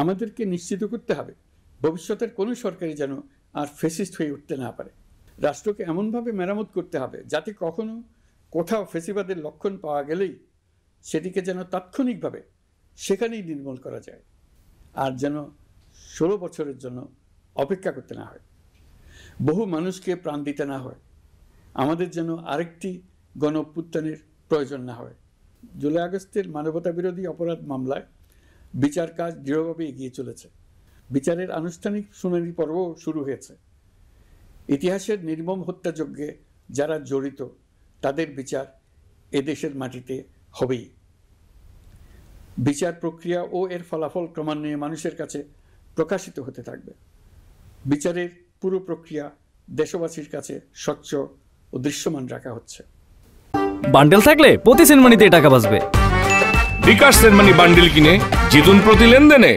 আমাদেরকে নিশ্চিত করতে হবে ভবিষ্যতের কোনো সরকারই যেন আর ফ্যাসিস্ট হয়ে উঠতে না পারে। রাষ্ট্রকে এমনভাবে মেরামত করতে হবে যাতে কখনো কোথাও ফ্যাসিবাদের লক্ষণ পাওয়া গেলেই সেটিকে যেন তাৎক্ষণিকভাবে সেখানেই নির্মূল করা যায়, আর যেন 16 বছরের জন্য অপেক্ষা করতে না হয়, বহু মানুষকে প্রাণ দিতে না হয়, আমাদের যেন আরেকটি গণ অভ্যুত্থানের প্রয়োজন না হয়। জুলাই আগস্টের মানবতা বিরোধী অপরাধ মামলায় বিচার কাজ দৃঢ়ভাবে এগিয়ে চলেছে। বিচারের আনুষ্ঠানিক শুনানি পর্বও শুরু হয়েছে। ইতিহাসের নির্মম হত্যাযজ্ঞে যারা জড়িত তাদের বিচার এদেশের মাটিতে হবেই। বিচার প্রক্রিয়া ও এর ফলাফল ক্রমান্বয়ে মানুষের কাছে প্রকাশিত হতে থাকবে। বিচারের পুরো প্রক্রিয়া দেশবাসীর কাছে স্বচ্ছ ও দৃশ্যমান রাখা হচ্ছে। বান্ডেল থাকলে প্রতি সেনমানিতে টাকা বাঁচবে। বিকাশ সেনমানি বান্ডেল কিনে জিতুন প্রতি লেনদেনে।